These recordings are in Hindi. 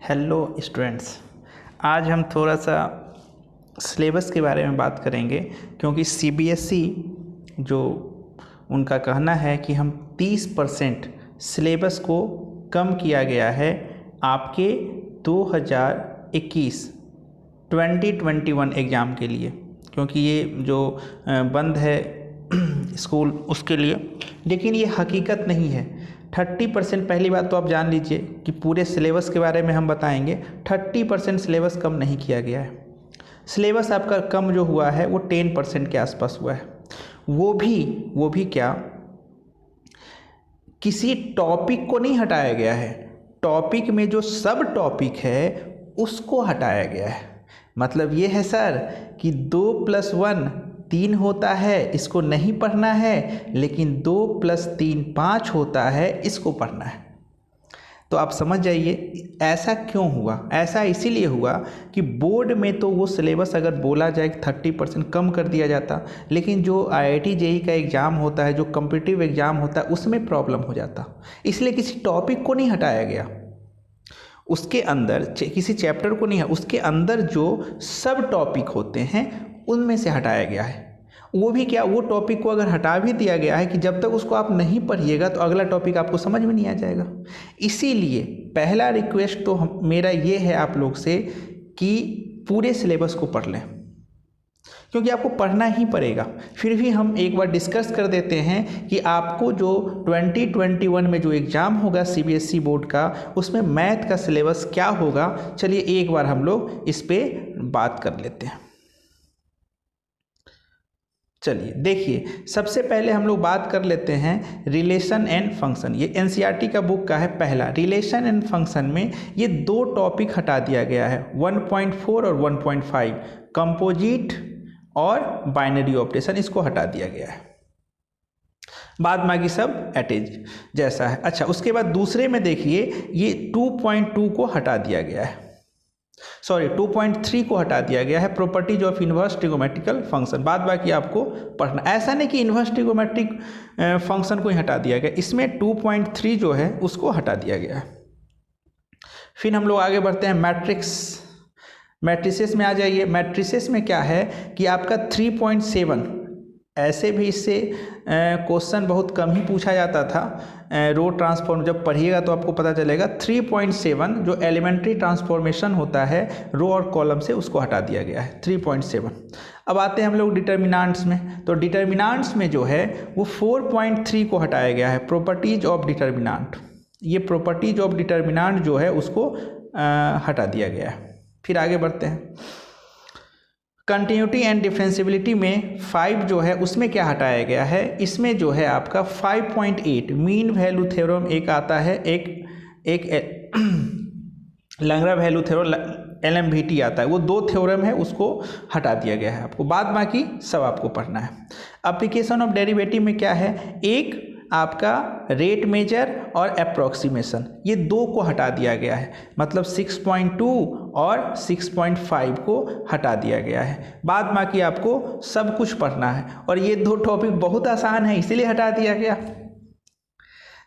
हेलो स्टूडेंट्स, आज हम थोड़ा सा सिलेबस के बारे में बात करेंगे क्योंकि सीबीएसई जो उनका कहना है कि हम 30% सिलेबस को कम किया गया है आपके 2021 एग्ज़ाम के लिए, क्योंकि ये जो बंद है स्कूल उसके लिए। लेकिन ये हकीकत नहीं है। 30% पहली बात तो आप जान लीजिए कि पूरे सिलेबस के बारे में हम बताएंगे। 30% सिलेबस कम नहीं किया गया है। सिलेबस आपका कम जो हुआ है वो 10% के आसपास हुआ है। वो भी क्या, किसी टॉपिक को नहीं हटाया गया है। टॉपिक में जो सब टॉपिक है उसको हटाया गया है। मतलब ये है सर कि 2+1 3 होता है, इसको नहीं पढ़ना है, लेकिन 2+3 5 होता है, इसको पढ़ना है। तो आप समझ जाइए ऐसा क्यों हुआ। ऐसा इसीलिए हुआ कि बोर्ड में तो वो सिलेबस अगर बोला जाए 30% कम कर दिया जाता, लेकिन जो IIT JEE का एग्ज़ाम होता है, जो कॉम्पिटिटिव एग्ज़ाम होता है, उसमें प्रॉब्लम हो जाता। इसलिए किसी टॉपिक को नहीं हटाया गया, उसके अंदर किसी चैप्टर को नहीं है, उसके अंदर जो सब टॉपिक होते हैं उनमें से हटाया गया है। वो भी क्या, वो टॉपिक को अगर हटा भी दिया गया है कि जब तक उसको आप नहीं पढ़िएगा तो अगला टॉपिक आपको समझ में नहीं आ जाएगा। इसीलिए पहला रिक्वेस्ट तो मेरा ये है आप लोग से कि पूरे सिलेबस को पढ़ लें, क्योंकि आपको पढ़ना ही पड़ेगा। फिर भी हम एक बार डिस्कस कर देते हैं कि आपको जो 2021 में जो एग्ज़ाम होगा CBSE बोर्ड का, उसमें मैथ का सिलेबस क्या होगा। चलिए एक बार हम लोग इस पर बात कर लेते हैं। चलिए देखिए, सबसे पहले हम लोग बात कर लेते हैं रिलेशन एंड फंक्शन। ये NCERT का बुक का है पहला। रिलेशन एंड फंक्शन में ये दो टॉपिक हटा दिया गया है, 1.4 और 1.5, कंपोजिट और बाइनरी ऑपरेशन, इसको हटा दिया गया है। बाद बाकी सब एटेज जैसा है। अच्छा, उसके बाद दूसरे में देखिए ये 2.2 को हटा दिया गया है, 2.3 को हटा दिया गया है, प्रॉपर्टीज ऑफ इन्वर्स ट्रिगोमेट्रिकल फंक्शन। बाद बाकी आपको पढ़ना। ऐसा नहीं कि इन्वर्स ट्रिगोमेट्रिक फंक्शन को ही हटा दिया गया, इसमें 2.3 जो है उसको हटा दिया गया है। फिर हम लोग आगे बढ़ते हैं मैट्रिसेस में आ जाइए। मैट्रिसेस में क्या है कि आपका 3.7, ऐसे भी इससे क्वेश्चन बहुत कम ही पूछा जाता था। रो ट्रांसफॉर्म जब पढ़िएगा तो आपको पता चलेगा। 3.7 जो एलिमेंट्री ट्रांसफॉर्मेशन होता है रो और कॉलम से, उसको हटा दिया गया है, 3.7। अब आते हैं हम लोग डिटर्मिनेंट्स में। तो डिटर्मिनेंट्स में जो है वो 4.3 को हटाया गया है, प्रॉपर्टीज ऑफ डिटर्मिनेंट। ये प्रॉपर्टीज ऑफ डिटर्मिनेंट जो है उसको हटा दिया गया है। फिर आगे बढ़ते हैं। कंटिन्यूटी एंड डिफरेंशियबिलिटी में 5 जो है उसमें क्या हटाया गया है, इसमें जो है आपका 5.8 मीन वैल्यू थ्योरम एक आता है, एक लैंगरा वैल्यू थ्योरम LMVT आता है, वो 2 थ्योरम है, उसको हटा दिया गया है आपको। बाद बाकी सब आपको पढ़ना है। एप्लीकेशन ऑफ डेरिवेटिव में क्या है, एक आपका रेट मेजर और अप्रॉक्सीमेशन, ये 2 को हटा दिया गया है। मतलब 6.2 और 6.5 को हटा दिया गया है। बाद बाकी आपको सब कुछ पढ़ना है, और ये 2 टॉपिक बहुत आसान है इसीलिए हटा दिया गया।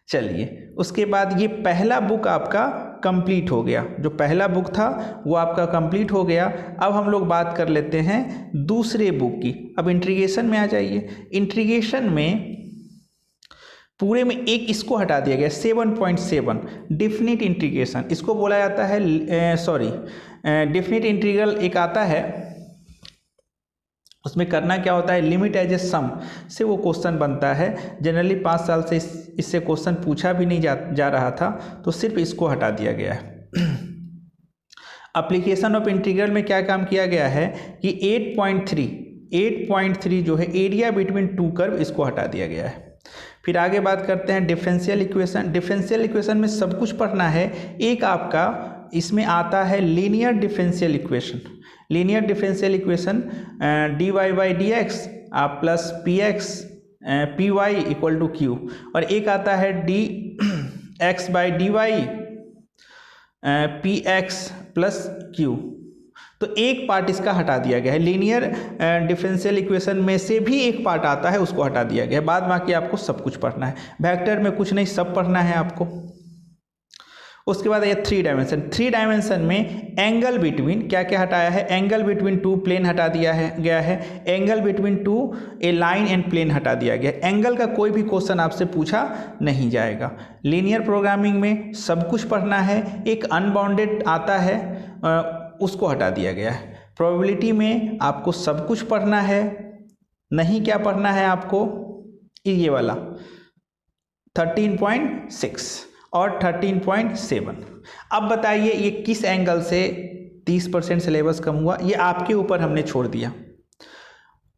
चलिए उसके बाद ये पहला बुक आपका कंप्लीट हो गया। जो पहला बुक था वो आपका कंप्लीट हो गया। अब हम लोग बात कर लेते हैं दूसरे बुक की। अब इंटीग्रेशन में आ जाइए। इंटीग्रेशन में पूरे में एक इसको हटा दिया गया, 7.7 डिफिनिट इंटीग्रेशन, इसको बोला जाता है डिफिनिट इंटीग्रल एक आता है। उसमें करना क्या होता है, लिमिट एज ए सम से वो क्वेश्चन बनता है। जनरली 5 साल से इससे क्वेश्चन पूछा भी नहीं जा रहा था, तो सिर्फ इसको हटा दिया गया है। एप्लीकेशन ऑफ इंटीग्रल में क्या काम किया गया है कि 8.3 जो है एरिया बिटवीन 2 कर्व, इसको हटा दिया गया है। फिर आगे बात करते हैं डिफरेंशियल इक्वेशन। डिफरेंशियल इक्वेशन में सब कुछ पढ़ना है। एक आपका इसमें आता है linear differential equation. Linear differential equation dy/dx plus px py equal to q, और एक आता है dx/dy px प्लस q। तो एक पार्ट इसका हटा दिया गया है। लीनियर डिफरेंशियल इक्वेशन में से भी एक पार्ट आता है, उसको हटा दिया गया है। बाद बाकी आपको सब कुछ पढ़ना है। वेक्टर में कुछ नहीं, सब पढ़ना है आपको। उसके बाद ये 3 डायमेंशन, 3 डायमेंशन में एंगल बिटवीन क्या क्या हटाया है, एंगल बिटवीन 2 प्लेन हटा दिया है गया है, angle between 2 a line and plane हटा दिया गया। एंगल का कोई भी क्वेश्चन आपसे पूछा नहीं जाएगा। लीनियर प्रोग्रामिंग में सब कुछ पढ़ना है, एक अनबाउंडेड आता है उसको हटा दिया गया है। प्रोबेबिलिटी में आपको सब कुछ पढ़ना है, नहीं क्या पढ़ना है आपको, ये वाला 13.6 और 13.7। अब बताइए ये किस एंगल से 30% सिलेबस कम हुआ, ये आपके ऊपर हमने छोड़ दिया।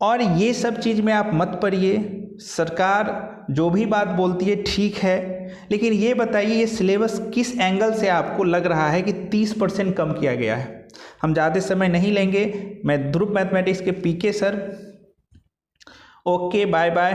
और ये सब चीज़ में आप मत पढ़िए, सरकार जो भी बात बोलती है ठीक है, लेकिन ये बताइए ये सिलेबस किस एंगल से आपको लग रहा है कि 30% कम किया गया है। हम ज़्यादा समय नहीं लेंगे। मैं ध्रुव मैथमेटिक्स के PK sir, okay bye bye.